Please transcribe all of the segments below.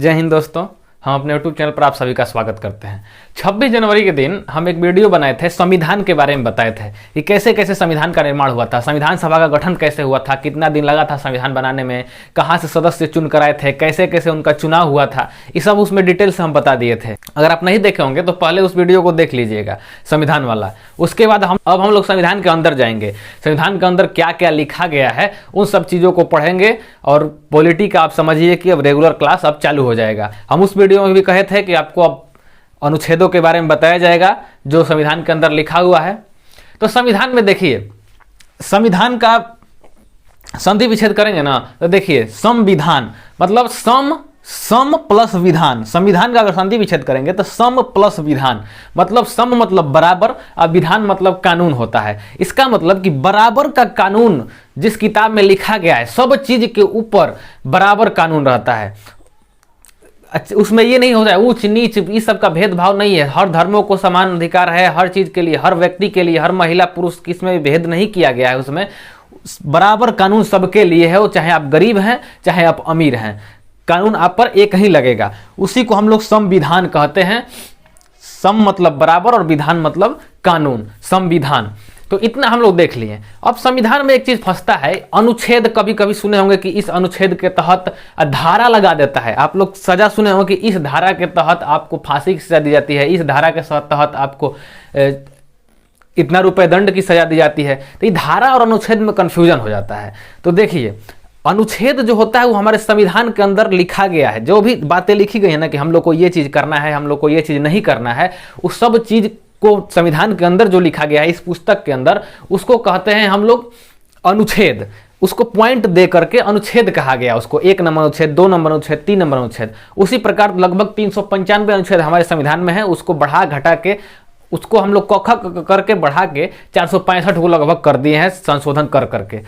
जय हिंद दोस्तों, हम अपने यूट्यूब चैनल पर आप सभी का स्वागत करते हैं। 26 जनवरी के दिन हम एक वीडियो बनाए थे, संविधान के बारे में बताए थे कि कैसे कैसे संविधान का निर्माण हुआ था, संविधान सभा का गठन कैसे हुआ था, कितना दिन लगा था संविधान बनाने में, कहाँ से सदस्य चुन कर आए थे, कैसे कैसे उनका चुनाव हुआ था, ये सब उसमें डिटेल से हम बता दिए थे। अगर आप नहीं देखे होंगे तो पहले उस वीडियो को देख लीजिएगा, संविधान वाला। उसके बाद हम लोग संविधान के अंदर जाएंगे, संविधान के अंदर क्या क्या लिखा गया है उन सब चीज़ों को पढ़ेंगे और पॉलिटी का आप समझिए कि अब रेगुलर क्लास अब चालू हो जाएगा। हम उस वीडियो में भी कहे थे कि आपको अब अनुच्छेदों के बारे में बताया जाएगा जो संविधान के अंदर लिखा हुआ है। तो संविधान में देखिए, संविधान का संधि विच्छेद करेंगे ना तो देखिए, संविधान मतलब सम प्लस विधान। संविधान का अगर संधि विच्छेद करेंगे तो सम प्लस विधान, मतलब सम मतलब बराबर और विधान मतलब कानून होता है। इसका मतलब कि बराबर का कानून जिस किताब में लिखा गया है, सब चीज के ऊपर बराबर कानून रहता है। अच्छा, उसमें ये नहीं होता है ऊंच नीच, इस सब का भेदभाव नहीं है। हर धर्मों को समान अधिकार है, हर चीज के लिए, हर व्यक्ति के लिए, हर महिला पुरुष किसमें भेद नहीं किया गया है। उसमें बराबर कानून सबके लिए है, वो चाहे आप गरीब हैं चाहे आप अमीर हैं, कानून आप पर एक ही लगेगा। उसी को हम लोग संविधान कहते हैं। सम मतलब बराबर और विधान मतलब कानून, संविधान। तो इतना हम लोग देख लिए। अब संविधान में एक चीज फंसता है, अनुच्छेद। कभी कभी सुने होंगे कि इस अनुच्छेद के तहत धारा लगा देता है। आप लोग सजा सुने होंगे कि इस धारा के तहत आपको फांसी की सजा दी जाती है, इस धारा के तहत आपको इतना रुपए दंड की सजा दी जाती है। तो ये धारा और अनुच्छेद में कंफ्यूजन हो जाता है। तो देखिए, अनुच्छेद जो होता है वो हमारे संविधान के अंदर लिखा गया है। जो भी बातें लिखी गई है ना कि हम लोग को ये चीज करना है, हम लोग को ये चीज नहीं करना है, उस सब चीज को संविधान के अंदर जो लिखा गया है इस पुस्तक के अंदर, उसको कहते हैं हम लोग अनुच्छेद। उसको पॉइंट दे करके अनुच्छेद कहा गया। उसको 1 नंबर अनुच्छेद, 2 नंबर अनुच्छेद, 3 नंबर अनुच्छेद। उसी प्रकार लगभग 395 अनुच्छेद हमारे संविधान में है। उसको बढ़ा घटा के, उसको हम लोग क करके बढ़ा के 465 को लगभग कर दिए हैं संशोधन कर करके।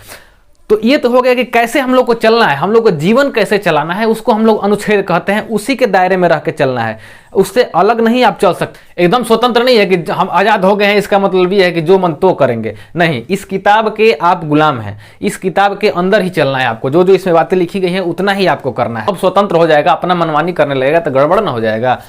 तो ये तो हो गया कि कैसे हम लोग को चलना है, हम लोग को जीवन कैसे चलाना है, उसको हम लोग अनुच्छेद कहते हैं। उसी के दायरे में रह के चलना है, उससे अलग नहीं आप चल सकते। एकदम स्वतंत्र नहीं है कि हम आजाद हो गए हैं, इसका मतलब ये है कि जो मन तो करेंगे। नहीं, इस किताब के आप गुलाम हैं, इस किताब के अंदर ही चलना है आपको। जो जो इसमें बातें लिखी गई हैं उतना ही आपको करना है। अब स्वतंत्र हो जाएगा, अपना मनमानी करने लगेगा तो गड़बड़ ना हो जाएगा।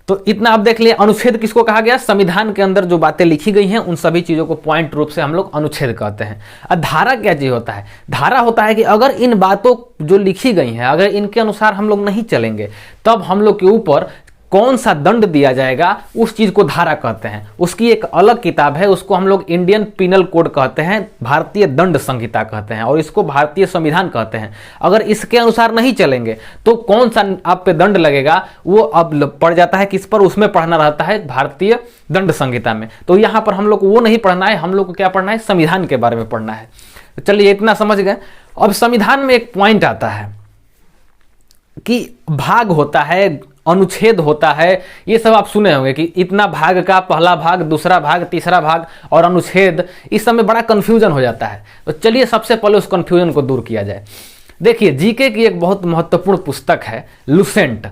तो इतना आप देख लिए। अनुच्छेद किसको कहा गया? संविधान के अंदर जो बातें लिखी गई हैं उन सभी चीजों को पॉइंट रूप से हम लोग अनुच्छेद कहते हैं। अब धारा क्या चीज होता है? धारा होता है कि अगर इन बातों जो लिखी गई हैं, अगर इनके अनुसार हम लोग नहीं चलेंगे तब हम लोग के ऊपर कौन सा दंड दिया जाएगा, उस चीज को धारा कहते हैं। उसकी एक अलग किताब है, उसको हम लोग इंडियन पिनल कोड कहते हैं, भारतीय दंड संहिता कहते हैं, और इसको भारतीय संविधान कहते हैं। अगर इसके अनुसार नहीं चलेंगे तो कौन सा आप पे दंड लगेगा वो अब पड़ जाता है किस पर? उसमें पढ़ना रहता है भारतीय दंड संहिता में। तो यहाँ पर हम लोग को वो नहीं पढ़ना है, हम लोग को क्या पढ़ना है? संविधान के बारे में पढ़ना है। तो चलिए इतना समझ गए। अब संविधान में एक पॉइंट आता है कि भाग होता है, अनुच्छेद होता है। ये सब आप सुने होंगे कि इतना भाग का पहला भाग, दूसरा भाग, तीसरा भाग और अनुच्छेद। इस सब में बड़ा कंफ्यूजन हो जाता है। तो चलिए सबसे पहले उस कंफ्यूजन को दूर किया जाए। देखिए, जीके की एक बहुत महत्वपूर्ण पुस्तक है लुसेंट।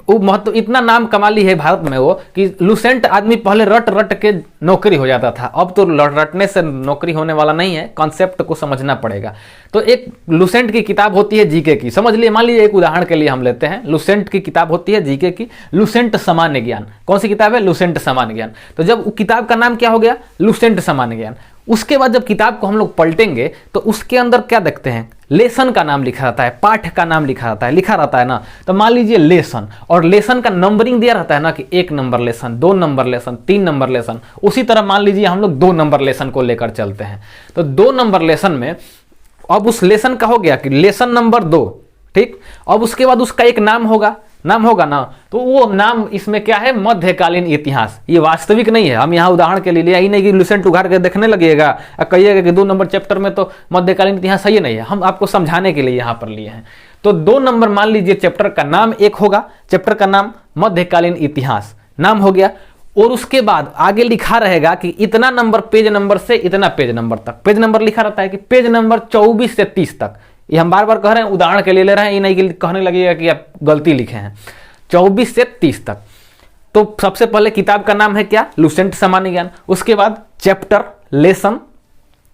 वो महत्व इतना नाम कमाली है भारत में वो कि लुसेंट आदमी पहले रट रट के नौकरी हो जाता था। अब तो रटने से नौकरी होने वाला नहीं है, कॉन्सेप्ट को समझना पड़ेगा। तो एक लुसेंट की किताब होती है जीके की। समझ लिए, मान लीजिए एक उदाहरण के लिए हम लेते हैं, लुसेंट की किताब होती है जीके की, लुसेंट सामान्य ज्ञान। कौन सी किताब है? लुसेंट सामान्य ज्ञान। तो जब किताब का नाम क्या हो गया? लुसेंट सामान्य ज्ञान। उसके बाद जब किताब को हम लोग पलटेंगे तो उसके अंदर क्या देखते हैं? लेसन का नाम लिखा रहता है, पाठ का नाम लिखा रहता है ना। तो मान लीजिए लेसन, और लेसन का नंबरिंग दिया रहता है ना कि 1 number lesson, 2 number lesson, 3 number lesson. उसी तरह मान लीजिए हम लोग 2 नंबर लेसन को लेकर चलते हैं। तो 2 नंबर लेसन में अब उस लेसन का हो गया कि लेसन नंबर 2, ठीक। अब उसके बाद उसका एक नाम होगा ना। तो वो नाम इसमें क्या है? मध्यकालीन इतिहास। ये वास्तविक नहीं है, हम यहाँ उदाहरण के लिए लिया ही नहीं कि लुसेंट उघाड़ के देखने लगिएगा और कहिएगा कि 2 नंबर चैप्टर में तो मध्यकालीन इतिहास सही नहीं है। हम आपको समझाने के लिए यहाँ पर लिए हैं। तो 2 नंबर मान लीजिए चैप्टर का नाम एक होगा, चैप्टर का नाम मध्यकालीन इतिहास नाम हो गया। और उसके बाद आगे लिखा रहेगा कि इतना नंबर, पेज नंबर से इतना पेज नंबर तक। पेज नंबर लिखा रहता है कि पेज नंबर 24 से 30 तक। ये हम बार बार कह रहे हैं, उदाहरण के लिए ले रहे हैं, ये नहीं कि कहने लगेगा कि आप गलती लिखे हैं। 24 से 30 तक। तो सबसे पहले किताब का नाम है क्या? लुसेंट सामान्य ज्ञान। उसके बाद चैप्टर, लेसन।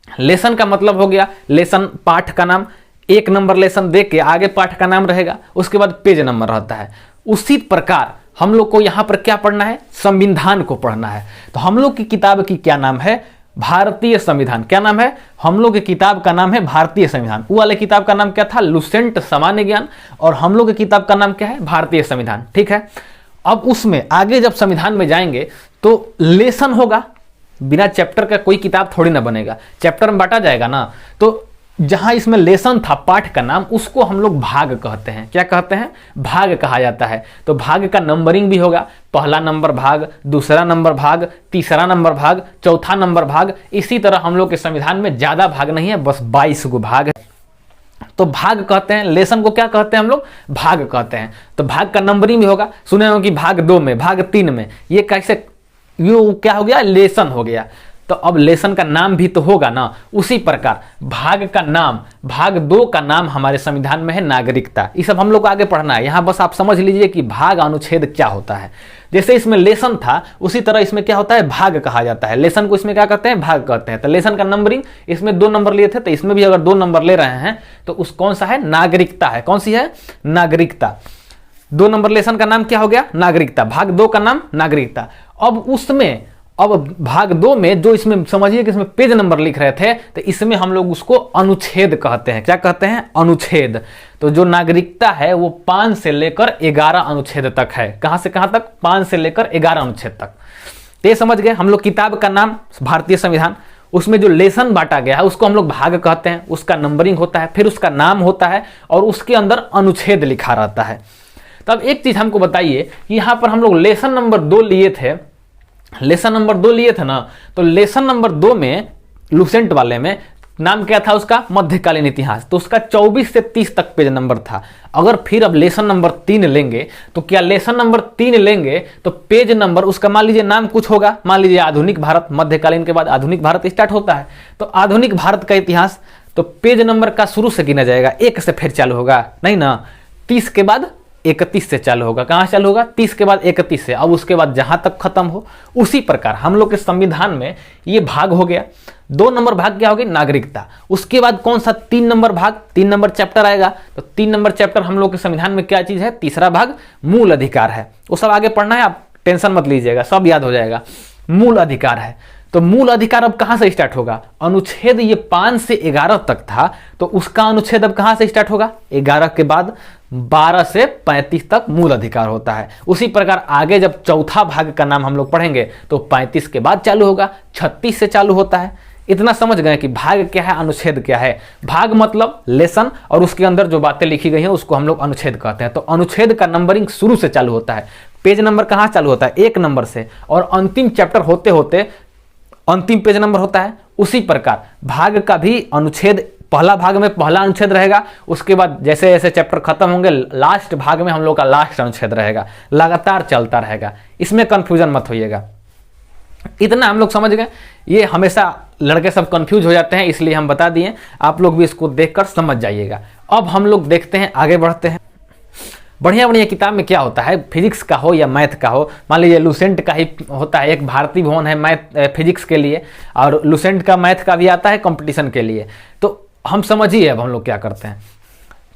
लेसन का मतलब हो गया लेसन, पाठ का नाम। 1 नंबर लेसन दे के आगे पाठ का नाम रहेगा। उसके बाद पेज नंबर रहता है। उसी प्रकार हम लोग को यहाँ पर क्या पढ़ना है, संविधान को पढ़ना है। तो हम लोग की किताब की क्या नाम है, भारतीय संविधान। क्या नाम है, हम लोग की किताब का नाम है भारतीय संविधान। वो वाले किताब का नाम क्या था, लुसेंट सामान्य ज्ञान, और हम लोग की किताब का नाम क्या है, भारतीय संविधान। ठीक है, अब उसमें आगे जब संविधान में जाएंगे तो लेसन होगा, बिना चैप्टर का कोई किताब थोड़ी ना बनेगा, चैप्टर में बांटा जाएगा ना। तो जहां इसमें लेसन था, पाठ का नाम, उसको हम लोग भाग कहते हैं। क्या कहते हैं, भाग कहा जाता है। तो भाग का नंबरिंग भी होगा, पहला नंबर भाग, दूसरा नंबर भाग, तीसरा नंबर भाग, चौथा नंबर भाग। इसी तरह हम लोग के संविधान में ज्यादा भाग नहीं है, बस 22 गो भाग है। तो भाग कहते हैं, लेसन को क्या कहते हैं हम लोग, भाग कहते हैं। तो भाग का नंबरिंग भी होगा, सुने हो कि भाग 2 में, भाग 3 में, ये कैसे, ये क्या हो गया, लेसन हो गया। तो अब लेसन का नाम भी तो होगा ना। उसी प्रकार भाग का नाम, भाग 2 का नाम हमारे संविधान में है नागरिकता। ये सब हम लोग को आगे पढ़ना है। यहां बस आप समझ लीजिए कि भाग अनुच्छेद क्या होता है। जैसे इसमें लेसन था, उसी तरह इसमें क्या होता है, भाग कहा जाता है। लेसन को इसमें क्या कहते हैं, भाग कहते हैं। तो लेसन का नंबरिंग, इसमें 2 नंबर लिए थे, तो इसमें भी अगर 2 नंबर ले रहे हैं तो उस कौन सा है, नागरिकता है। कौन सी है, नागरिकता। 2 नंबर लेसन का नाम क्या हो गया, नागरिकता। भाग 2 का नाम नागरिकता। अब उसमें, अब भाग 2 में जो इसमें समझिए कि इसमें पेज नंबर लिख रहे थे, तो इसमें हम लोग उसको अनुच्छेद कहते हैं। क्या कहते हैं, अनुच्छेद। तो जो नागरिकता है वो 5 से लेकर 11 अनुच्छेद तक है। कहां से कहां तक, 5 से लेकर 11 अनुच्छेद तक। ये समझ गए। हम लोग किताब का नाम भारतीय संविधान, उसमें जो लेसन बांटा गया है उसको हम लोग भाग कहते हैं। उसका नंबरिंग होता है, फिर उसका नाम होता है, और उसके अंदर अनुच्छेद लिखा रहता है। तब एक चीज हमको बताइए कि यहां पर हम लोग लेसन नंबर 2 लिए थे, लेसन नंबर 2 लिए थे ना, तो लेसन नंबर 2 में, लुसेंट वाले में, नाम क्या था उसका, मध्यकालीन इतिहास। तो उसका 24 से 30 तक पेज नंबर था। अगर फिर अब लेसन नंबर 3 लेंगे, तो क्या लेसन नंबर 3 लेंगे तो पेज नंबर उसका, मान लीजिए नाम कुछ होगा, मान लीजिए आधुनिक भारत, मध्यकालीन के बाद आधुनिक भारत स्टार्ट होता है। तो आधुनिक भारत का इतिहास, तो पेज नंबर का शुरू से गिना जाएगा, 1 से फिर चालू होगा, नहीं ना, 30 के बाद 31 से चालू होगा। कहां चालू होगा, 30 के बाद 31 से, अब उसके बाद जहां तक खत्म हो। उसी प्रकार हम लोग के संविधान में ये भाग हो गया। 2 नंबर भाग क्या हो गई, नागरिकता। उसके बाद कौन सा, 3 नंबर भाग, 3 नंबर चैप्टर आएगा। तो 3 नंबर चैप्टर हम लोग के संविधान में क्या चीज है, तीसरा भाग मूल अधिकार है। वो सब आगे पढ़ना है, आप टेंशन मत लीजिएगा, सब याद हो जाएगा। मूल अधिकार है। तो मूल अधिकार अब कहां से स्टार्ट होगा, अनुच्छेद ये 5 से 11 तक था, तो उसका अनुच्छेद अब कहां से स्टार्ट होगा, 11 के बाद 12 से 35 तक मूल अधिकार होता है। उसी प्रकार आगे जब चौथा भाग का नाम हम लोग पढ़ेंगे तो 35 के बाद चालू होगा, 36 से चालू होता है। इतना समझ गए कि भाग क्या है, अनुच्छेद क्या है। भाग मतलब लेसन, और उसके अंदर जो बातें लिखी गई हैं उसको हम लोग अनुच्छेद कहते हैं। तो अनुच्छेद का नंबरिंग शुरू से चालू होता है। पेज नंबर कहां चालू होता है, 1 नंबर से, और अंतिम चैप्टर होते होते अंतिम पेज नंबर होता है। उसी प्रकार भाग का भी अनुच्छेद, पहला भाग में पहला अनुच्छेद रहेगा, उसके बाद जैसे जैसे चैप्टर खत्म होंगे लास्ट भाग में हम लोग का लास्ट अनुच्छेद रहेगा, लगातार चलता रहेगा। इसमें कंफ्यूजन मत होइएगा। इतना हम लोग समझ गए। ये हमेशा लड़के सब कंफ्यूज हो जाते हैं, इसलिए हम बता दिए, आप लोग भी इसको देखकर समझ जाइएगा। अब हम लोग देखते हैं, आगे बढ़ते हैं। बढ़िया बढ़िया किताब में क्या होता है, फिजिक्स का हो या मैथ का हो, मान लीजिए लुसेंट का ही होता है, एक भारतीय भवन है मैथ फिजिक्स के लिए, और लुसेंट का मैथ का भी आता है कंपटीशन के लिए। तो हम समझिए अब हम लोग क्या करते हैं।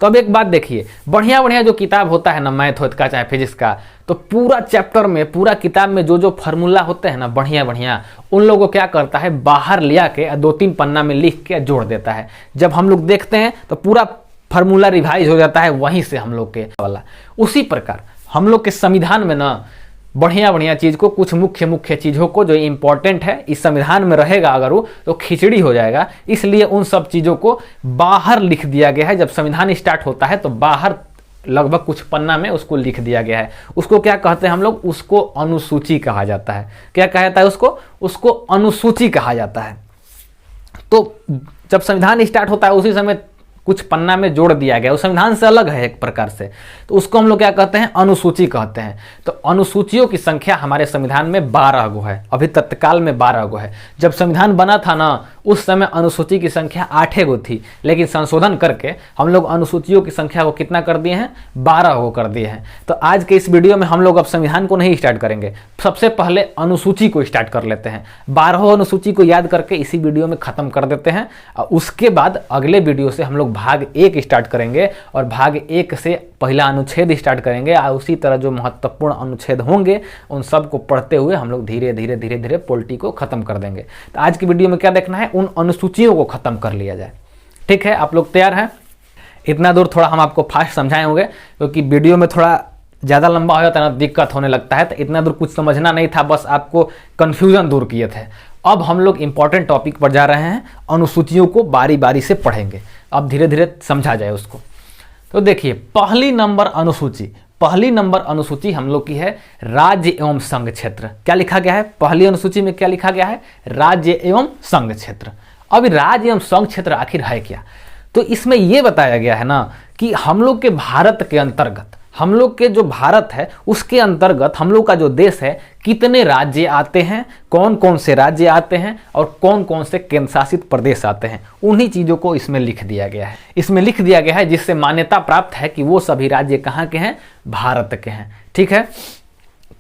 तो अब एक बात देखिए, बढ़िया बढ़िया जो किताब होता है ना, मैथ हो का चाहे फिजिक्स का, तो पूरा चैप्टर में, पूरा किताब में जो जो फार्मूला होते हैं ना बढ़िया बढ़िया, उन लोगों को क्या करता है, बाहर लिया के 2-3 पन्ना में लिख के जोड़ देता है। जब हम लोग देखते हैं तो पूरा फार्मूला रिवाइज हो जाता है वहीं से हम लोग के वाला। उसी प्रकार हम लोग के संविधान में ना बढ़िया बढ़िया चीज को, कुछ मुख्य मुख्य चीजों को जो इंपॉर्टेंट है इस संविधान में रहेगा अगर वो, तो खिचड़ी हो जाएगा। इसलिए उन सब चीजों को बाहर लिख दिया गया है। जब संविधान स्टार्ट होता है तो बाहर लगभग कुछ पन्ना में उसको लिख दिया गया है। उसको क्या कहते हैं हम लोग, उसको अनुसूची कहा जाता है। क्या कहा जाता है उसको, उसको अनुसूची कहा जाता है। तो जब संविधान स्टार्ट होता है उसी समय कुछ पन्ना में जोड़ दिया गया, उस संविधान से अलग है एक प्रकार से, तो उसको हम लोग क्या कहते हैं, अनुसूची कहते हैं। तो अनुसूचियों की संख्या हमारे संविधान में 12 गो है। अभी तत्काल में 12 गो है। जब संविधान बना था ना उस समय अनुसूची की संख्या 8 गो थी, लेकिन संशोधन करके हम लोग अनुसूचियों की संख्या को कितना कर दिए हैं, 12 गो कर दिए हैं। तो आज के इस वीडियो में हम लोग अब संविधान को नहीं स्टार्ट करेंगे, सबसे पहले अनुसूची को स्टार्ट कर लेते हैं। 12 अनुसूची को याद करके इसी वीडियो में खत्म कर देते हैं। उसके बाद अगले वीडियो से हम लोग भाग 1 स्टार्ट करेंगे, और भाग 1 से पहला अनुच्छेद स्टार्ट करेंगे और उसी तरह जो महत्वपूर्ण अनुच्छेद होंगे उन सब को पढ़ते हुए हम लोग धीरे धीरे धीरे धीरे पॉलिटी को खत्म कर देंगे। तो आज की वीडियो में क्या देखना है, उन अनुसूचियों को खत्म कर लिया जाए। ठीक है, आप लोग तैयार हैं? इतना दूर थोड़ा हम आपको फास्ट समझाए होंगे क्योंकि वीडियो में थोड़ा ज़्यादा लंबा हो जाता है ना, दिक्कत होने लगता है। तो इतना दूर कुछ समझना नहीं था, बस आपको कन्फ्यूजन दूर किए थे। अब हम लोग इंपॉर्टेंट टॉपिक पर जा रहे हैं, अनुसूचियों को बारी बारी से पढ़ेंगे, अब धीरे धीरे समझा जाए उसको। तो देखिए, पहली नंबर अनुसूची हम लोग की है राज्य एवं संघ क्षेत्र। क्या लिखा गया है पहली अनुसूची में? क्या लिखा गया है? राज्य एवं संघ क्षेत्र। अब राज्य एवं संघ क्षेत्र आखिर है क्या? तो इसमें यह बताया गया है ना कि हम लोग के भारत के अंतर्गत, हम लोग के जो भारत है उसके अंतर्गत हम लोग का जो देश है, कितने राज्य आते हैं, कौन कौन से राज्य आते हैं और कौन कौन से केंद्र शासित प्रदेश आते हैं, उन्हीं चीज़ों को इसमें लिख दिया गया है। इसमें लिख दिया गया है जिससे मान्यता प्राप्त है कि वो सभी राज्य कहाँ के हैं? भारत के हैं। ठीक है,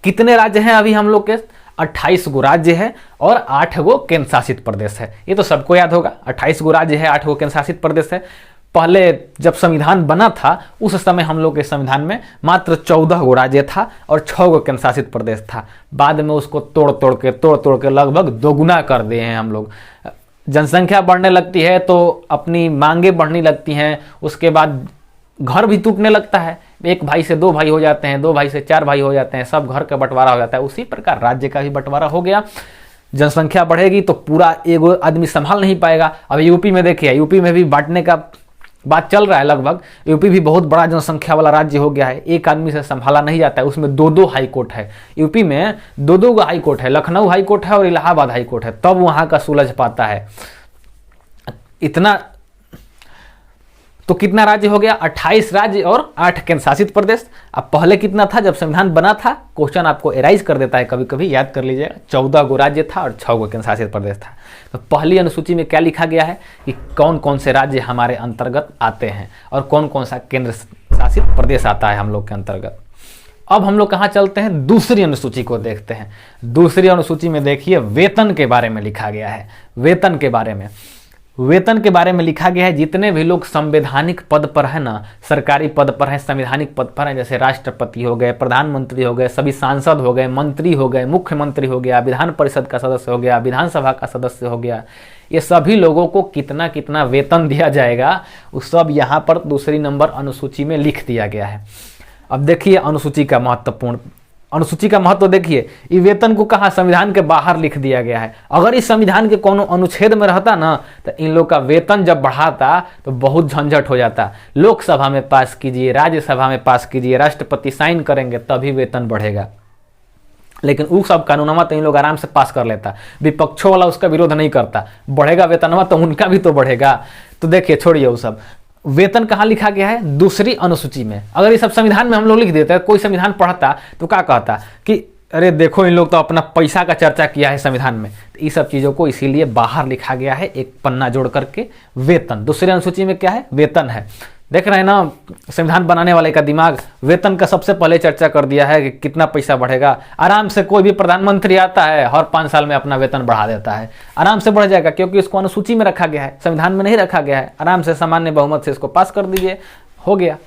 कितने राज्य हैं अभी हम लोग के? 28 गो राज्य है और 8 गो केंद्र शासित प्रदेश है। ये तो सबको याद होगा, 28 गो राज्य है, 8 गो केंद्र शासित प्रदेश है। पहले जब संविधान बना था उस समय हम लोग के संविधान में मात्र 14 गो राज्य था और 6 गो केंद्र शासित प्रदेश था। बाद में उसको तोड़ तोड़ के लगभग दोगुना कर दिए हैं हम लोग। जनसंख्या बढ़ने लगती है तो अपनी मांगे बढ़ने लगती हैं, उसके बाद घर भी टूटने लगता है, एक भाई से 2 भाई हो जाते हैं, 2 भाई से 4 भाई हो जाते हैं, सब घर का बंटवारा हो जाता है। उसी प्रकार राज्य का भी बंटवारा हो गया। जनसंख्या बढ़ेगी तो पूरा एगो आदमी संभाल नहीं पाएगा। अब यूपी में देखिए, यूपी में भी बांटने का बात चल रहा है। लगभग यूपी भी बहुत बड़ा जनसंख्या वाला राज्य हो गया है, एक आदमी से संभाला नहीं जाता है। उसमें 2-2 हाई कोर्ट है, यूपी में 2-2 हाई कोर्ट है, लखनऊ हाई कोर्ट है और इलाहाबाद हाई कोर्ट है, तब वहां का सुलझ पाता है। इतना तो कितना राज्य हो गया? 28 राज्य और 8 केंद्र शासित प्रदेश। अब पहले कितना था जब संविधान बना था? क्वेश्चन आपको एराइज कर देता है कभी कभी, याद कर लीजिएगा। 14 गो राज्य था और 6 गो केंद्र शासित प्रदेश था। तो पहली अनुसूची में क्या लिखा गया है कि कौन कौन से राज्य हमारे अंतर्गत आते हैं और कौन कौन सा केंद्र शासित प्रदेश आता है हम लोग के अंतर्गत। अब हम लोग कहाँ चलते हैं? दूसरी अनुसूची को देखते हैं। दूसरी अनुसूची में देखिए, वेतन के बारे में लिखा गया है। वेतन के बारे में लिखा गया है, जितने भी लोग संवैधानिक पद पर है ना, सरकारी पद पर है, संवैधानिक पद पर है, जैसे राष्ट्रपति हो गए, प्रधानमंत्री हो गए, सभी सांसद हो गए, मंत्री हो गए, मुख्यमंत्री हो गया, विधान परिषद का सदस्य हो गया, विधानसभा का सदस्य हो गया, ये सभी लोगों को कितना कितना वेतन दिया जाएगा उस सब यहाँ पर दूसरी नंबर अनुसूची में लिख दिया गया है। अब देखिए अनुसूची का महत्व देखिए। ये वेतन को कहा? संविधान के बाहर लिख दिया गया है। अगर इस संविधान के कोनो अनुच्छेद में रहता ना तो इन लोग का वेतन जब बढ़ाता तो बहुत झंझट हो जाता। लोकसभा में पास कीजिए, राज्यसभा में पास कीजिए, राष्ट्रपति साइन करेंगे तभी वेतन बढ़ेगा। लेकिन वो सब कानूनमा तो इन लोग आराम से पास कर लेता, विपक्षों वाला उसका विरोध नहीं करता। बढ़ेगा वेतनवा तो उनका भी तो बढ़ेगा। तो देखिए, छोड़िए वो सब। वेतन कहाँ लिखा गया है? दूसरी अनुसूची में। अगर ये सब संविधान में हम लोग लिख देते, कोई संविधान पढ़ता तो क्या कहता कि अरे देखो इन लोग तो अपना पैसा का चर्चा किया है संविधान में। तो ये सब चीज़ों को इसीलिए बाहर लिखा गया है, एक पन्ना जोड़ करके। वेतन दूसरी अनुसूची में क्या है? वेतन है। देख रहे हैं ना, संविधान बनाने वाले का दिमाग वेतन का सबसे पहले चर्चा कर दिया है कि कितना पैसा बढ़ेगा। आराम से कोई भी प्रधानमंत्री आता है, हर 5 साल में अपना वेतन बढ़ा देता है, आराम से बढ़ जाएगा क्योंकि इसको अनुसूची में रखा गया है, संविधान में नहीं रखा गया है। आराम से सामान्य बहुमत से इसको पास कर दीजिए, हो गया।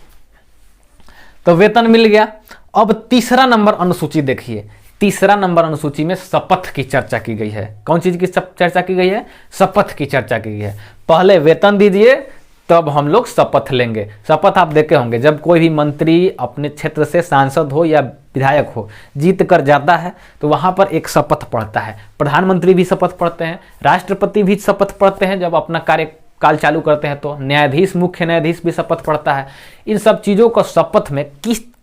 तो वेतन मिल गया। अब तीसरा नंबर अनुसूची देखिए। तीसरा नंबर अनुसूची में शपथ की चर्चा की गई है। कौन चीज की चर्चा की गई है? शपथ की चर्चा की गई है। पहले वेतन दीजिए तब हम लोग शपथ लेंगे। शपथ आप देखे होंगे, जब कोई भी मंत्री अपने क्षेत्र से सांसद हो या विधायक हो जीत कर जाता है तो वहां पर एक शपथ पढ़ता है। प्रधानमंत्री भी शपथ पढ़ते हैं, राष्ट्रपति भी शपथ पढ़ते हैं जब अपना कार्यकाल चालू करते हैं, तो न्यायाधीश, मुख्य न्यायाधीश भी शपथ पढ़ता है। इन सब चीजों को शपथ में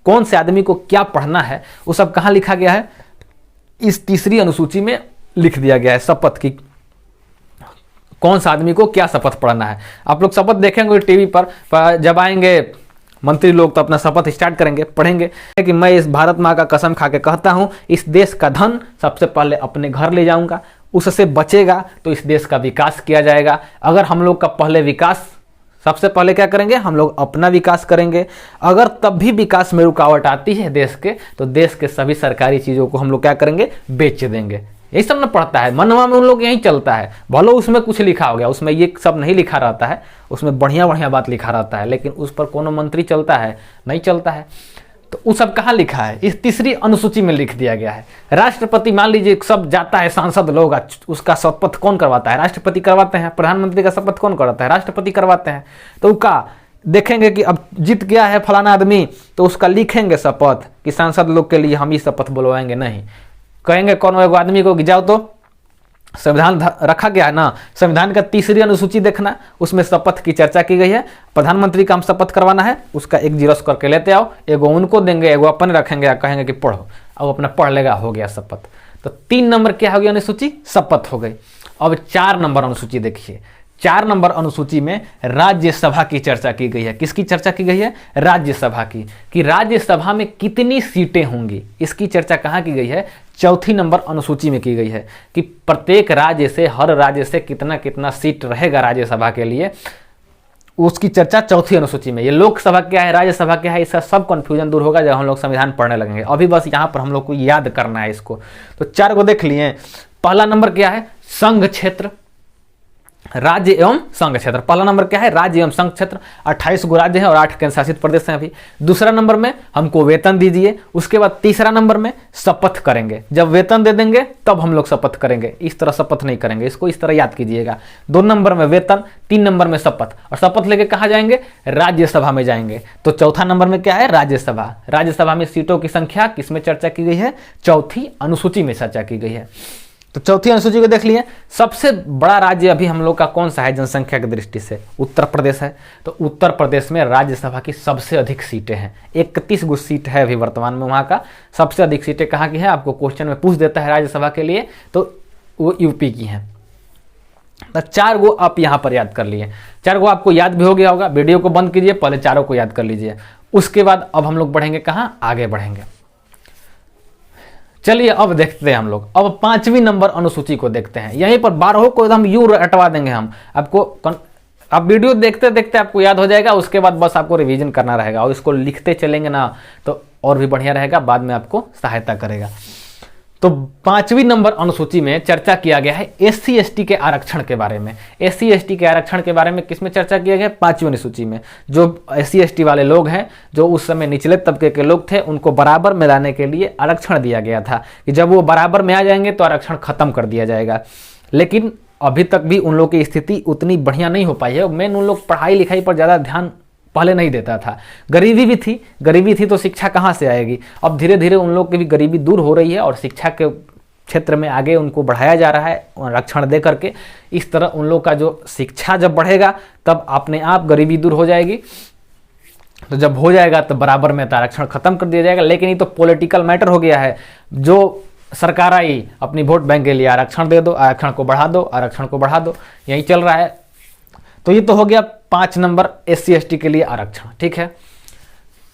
कौन से आदमी को क्या पढ़ना है वो सब कहाँ लिखा गया है? इस तीसरी अनुसूची में लिख दिया गया है शपथ की, कौन सा आदमी को क्या शपथ पढ़ना है। आप लोग शपथ देखेंगे टीवी पर, जब आएंगे मंत्री लोग तो अपना शपथ स्टार्ट करेंगे, पढ़ेंगे कि मैं इस भारत माँ का कसम खा के कहता हूँ, इस देश का धन सबसे पहले अपने घर ले जाऊंगा, उससे बचेगा तो इस देश का विकास किया जाएगा। अगर हम लोग का पहले विकास, सबसे पहले क्या करेंगे? हम लोग अपना विकास करेंगे। अगर तब भी विकास में रुकावट आती है देश के, तो देश के सभी सरकारी चीज़ों को हम लोग क्या करेंगे? बेच देंगे। यही सब ना पढ़ता है, मनवा में उन लोग यही चलता है। भलो उसमें कुछ लिखा हो गया, उसमें ये सब नहीं लिखा रहता है, उसमें बढ़िया बढ़िया बात लिखा रहता है, लेकिन उस पर कोनो मंत्री चलता है? नहीं चलता है। तो वो सब कहाँ लिखा है? इस तीसरी अनुसूची में लिख दिया गया है। राष्ट्रपति, मान लीजिए सब जाता है, सांसद लोग, उसका शपथ कौन करवाता है? राष्ट्रपति करवाते हैं। प्रधानमंत्री का शपथ कौन करवाता है? राष्ट्रपति करवाते हैं। तो का देखेंगे कि अब जीत गया है फलाना आदमी, तो उसका लिखेंगे शपथ कि सांसद लोग के लिए हम ही शपथ बुलवाएंगे? नहीं, कहेंगे कौन एगो आदमी को कि जाओ तो संविधान रखा गया है ना, संविधान का तीसरी अनुसूची देखना, उसमें शपथ की चर्चा की गई है, प्रधानमंत्री का हम शपथ करवाना है, उसका एक जीरोस करके लेते आओ, एगो उनको देंगे, एगो अपन रखेंगे, कहेंगे कि पढ़ो, अब अपना पढ़ लेगा, हो गया शपथ। तो 3 नंबर क्या हो गया अनुसूची? शपथ हो गई। अब 4 नंबर अनुसूची देखिए। 4 नंबर अनुसूची में राज्यसभा की चर्चा की गई है। किसकी चर्चा की गई है? राज्यसभा की, कि राज्यसभा में कितनी सीटें होंगी, इसकी चर्चा कहाँ की गई है? 4थी नंबर अनुसूची में की गई है, कि प्रत्येक राज्य से, हर राज्य से कितना कितना सीट रहेगा राज्यसभा के लिए, उसकी चर्चा 4थी अनुसूची में। ये लोकसभा क्या है, राज्यसभा क्या है, इसका सब कंफ्यूजन दूर होगा जब हम लोग संविधान पढ़ने लगेंगे। अभी बस यहाँ पर हम लोग को याद करना है इसको। तो 4 को देख लिए। पहला नंबर क्या है? संघ क्षेत्र, राज्य एवं संघ क्षेत्र। पहला नंबर क्या है? राज्य एवं संघ क्षेत्र। 28 गो राज्य हैं और 8 केंद्र शासित प्रदेश हैं अभी। दूसरा नंबर में हमको वेतन दीजिए। उसके बाद तीसरा नंबर में शपथ करेंगे। जब वेतन दे देंगे तब हम लोग शपथ करेंगे, इस तरह शपथ नहीं करेंगे, इसको इस तरह याद कीजिएगा। 2 नंबर में वेतन, 3 नंबर में शपथ। और शपथ लेके कहाँ जाएंगे? राज्यसभा में जाएंगे। तो चौथा नंबर में क्या है? राज्यसभा। राज्यसभा में सीटों की संख्या किसमें चर्चा की गई है? 4थी अनुसूची में चर्चा की गई है। तो 4थी अनुसूची को देख लिए। सबसे बड़ा राज्य अभी हम लोग का कौन सा है जनसंख्या की दृष्टि से? उत्तर प्रदेश है। तो उत्तर प्रदेश में राज्यसभा की सबसे अधिक सीटें हैं, 31 गो सीट है अभी वर्तमान में वहाँ का। सबसे अधिक सीटें कहाँ की है? आपको क्वेश्चन में पूछ देता है राज्यसभा के लिए, तो वो यूपी की हैं। तो 4 गो आप यहाँ पर याद कर लिए। 4 गो आपको याद भी हो गया होगा। वीडियो को बंद कीजिए, पहले 4 को याद कर लीजिए। उसके बाद अब हम लोग बढ़ेंगे कहाँ? आगे बढ़ेंगे। चलिए अब देखते हैं हम लोग। अब 5वीं नंबर अनुसूची को देखते हैं। यहीं पर 12 को एकदम यूं रटवा देंगे हम आपको। अब वीडियो देखते देखते आपको याद हो जाएगा, उसके बाद बस आपको रिवीजन करना रहेगा, और इसको लिखते चलेंगे ना तो और भी बढ़िया रहेगा, बाद में आपको सहायता करेगा। तो 5वीं नंबर अनुसूची में चर्चा किया गया है SC ST के आरक्षण के बारे में। SC ST के आरक्षण के बारे में किसमें चर्चा किया गया? 5वीं अनुसूची में। जो SC ST वाले लोग हैं, जो उस समय निचले तबके के लोग थे, उनको बराबर में लाने के लिए आरक्षण दिया गया था कि जब वो बराबर में आ जाएंगे तो आरक्षण खत्म कर दिया जाएगा। लेकिन अभी तक भी उन लोग की स्थिति उतनी बढ़िया नहीं हो पाई है। मेन उन लोग पढ़ाई लिखाई पर ज़्यादा ध्यान पहले नहीं देता था। गरीबी थी तो शिक्षा कहाँ से आएगी? अब धीरे धीरे उन लोग की भी गरीबी दूर हो रही है और शिक्षा के क्षेत्र में आगे उनको बढ़ाया जा रहा है आरक्षण दे करके। इस तरह उन लोग का जो शिक्षा जब बढ़ेगा तब अपने आप गरीबी दूर हो जाएगी। तो जब हो जाएगा तो बराबर में आरक्षण खत्म कर दिया जाएगा। लेकिन ये तो पॉलिटिकल मैटर हो गया है। जो सरकार आई अपनी वोट बैंक के लिए आरक्षण दे दो, आरक्षण को बढ़ा दो, आरक्षण को बढ़ा दो, यही चल रहा है। तो ये तो हो गया 5 नंबर SC ST के लिए आरक्षण, ठीक है,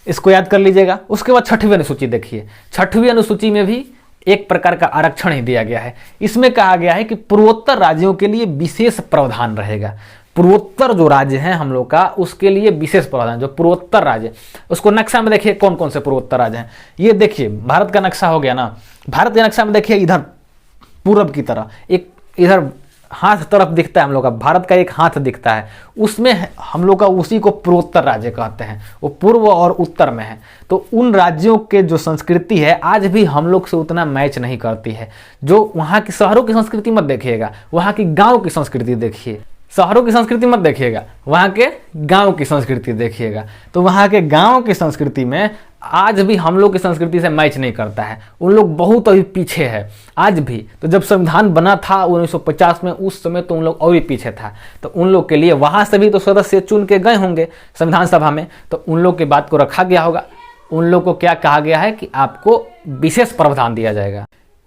इसको याद कर लीजिएगा। उसके बाद 6वीं अनुसूची देखिए। 6वीं अनुसूची में भी एक प्रकार का आरक्षण ही दिया गया है। इसमें कहा गया है कि पूर्वोत्तर राज्यों के लिए विशेष प्रावधान रहेगा। पूर्वोत्तर जो राज्य हैं हम लोग का, उसके लिए विशेष प्रावधान। जो पूर्वोत्तर राज्य, उसको नक्शा में देखिए कौन कौन से पूर्वोत्तर राज्य हैं। ये देखिए भारत का नक्शा हो गया ना। भारत के नक्शा में देखिए इधर पूरब की तरह एक इधर हाथ तरफ दिखता है हम लोग का, भारत का एक हाथ दिखता है, उसमें हम लोग का उसी को पूर्वोत्तर राज्य कहते हैं। वो पूर्व और उत्तर में है। तो उन राज्यों के जो संस्कृति है आज भी हम लोग से उतना मैच नहीं करती है। जो वहाँ की शहरों की संस्कृति मत देखिएगा, वहाँ की गाँव की संस्कृति देखिए। शहरों की संस्कृति मत देखिएगा, वहाँ के गांव की संस्कृति देखिएगा। तो वहाँ के गांव की संस्कृति में आज भी हम लोग की संस्कृति से मैच नहीं करता है। उन लोग बहुत अभी पीछे है आज भी। तो जब संविधान बना था 1950 में, उस समय तो उन लोग और भी पीछे था। तो उन लोग के लिए वहाँ से भी तो सदस्य चुन के गए होंगे संविधान सभा में, तो उन लोग की बात को रखा गया होगा। उन लोग को क्या कहा गया है कि आपको विशेष प्रावधान दिया जाएगा।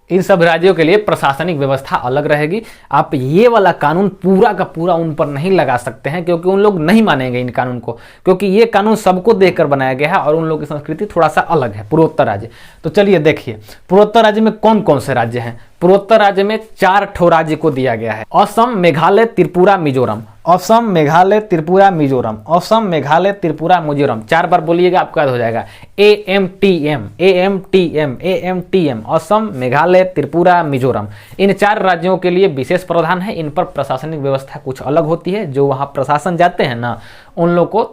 इन सब राज्यों के लिए प्रशासनिक व्यवस्था अलग रहेगी। आप ये वाला कानून पूरा का पूरा उन पर नहीं लगा सकते हैं, क्योंकि उन लोग नहीं मानेंगे इन कानून को, क्योंकि ये कानून सबको देखकर बनाया गया है और उन लोगों की संस्कृति थोड़ा सा अलग है। पूर्वोत्तर राज्य, तो चलिए देखिए पूर्वोत्तर राज्य में कौन कौन से राज्य हैं। पूर्वोत्तर राज्य में 4 ठो राज्य को दिया गया है। असम, मेघालय, त्रिपुरा, मिजोरम। असम, मेघालय, त्रिपुरा, मिजोरम। असम, मेघालय, त्रिपुरा, मिजोरम। 4 बार बोलिएगा, आपका याद हो जाएगा। AMTM, AMTM, AMTM। Assam, Meghalaya, Tripura, Mizoram. इन 4 राज्यों के लिए विशेष प्रावधान है। इन पर प्रशासनिक व्यवस्था कुछ अलग होती है। जो वहाँ प्रशासन जाते हैं ना, उन लोग को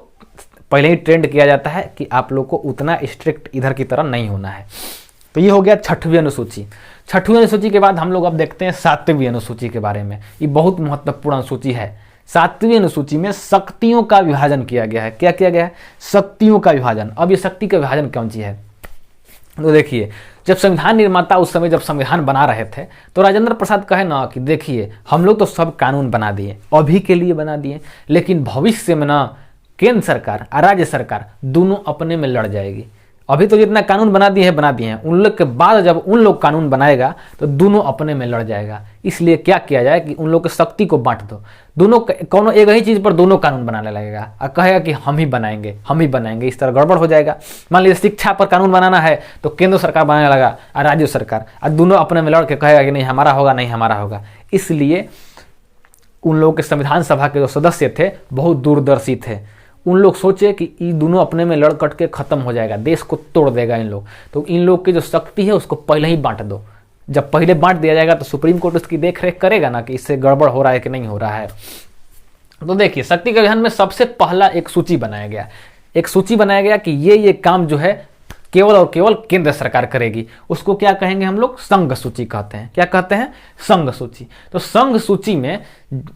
पहले ही ट्रेंड किया जाता है कि आप लोग को उतना स्ट्रिक्ट इधर की तरह नहीं होना है। तो ये हो गया 6वीं अनुसूची। 6वीं अनुसूची के बाद हम लोग अब देखते हैं 7वीं अनुसूची के बारे में। ये बहुत महत्वपूर्ण अनुसूची है। 7वीं अनुसूची में शक्तियों का विभाजन किया गया है। क्या किया गया है? शक्तियों का विभाजन। अब ये शक्ति का विभाजन कौन सी है? तो देखिए, जब संविधान निर्माता उस समय जब संविधान बना रहे थे, तो राजेंद्र प्रसाद कहे ना कि देखिए हम लोग तो सब कानून बना दिए, अभी के लिए बना दिए, लेकिन भविष्य में ना केंद्र सरकार और राज्य सरकार दोनों अपने में लड़ जाएगी। अभी तो जितना कानून बना दिए हैं, उन लोग के बाद जब उन लोग कानून बनाएगा तो दोनों अपने में लड़ जाएगा। इसलिए क्या किया जाए कि उन लोग की शक्ति को बांट दो। दोनों कौन एक ही चीज़ पर दोनों कानून बनाने लगेगा और कहेगा कि हम ही बनाएंगे। इस तरह गड़बड़ हो जाएगा। मान लीजिए शिक्षा पर कानून बनाना है तो केंद्र सरकार बनाने लगा और राज्य सरकार, और दोनों अपने में लड़ के कहेगा कि नहीं हमारा होगा। इसलिए उन लोगों के संविधान सभा के जो सदस्य थे बहुत दूरदर्शी थे। उन लोग सोचे कि ये दोनों अपने में लड़ कट के खत्म हो जाएगा, देश को तोड़ देगा इन लोग। तो इन लोग की जो शक्ति है उसको पहले ही बांट दो। जब पहले बांट दिया जाएगा तो सुप्रीम कोर्ट उसकी देख रेख करेगा ना कि इससे गड़बड़ हो रहा है कि नहीं हो रहा है। तो देखिए, शक्ति के विधान में सबसे पहला एक सूची बनाया गया कि ये काम जो है केवल और केवल केंद्र सरकार करेगी। उसको क्या कहेंगे हम लोग? संघ सूची कहते हैं। क्या कहते हैं? संघ सूची। तो संघ सूची में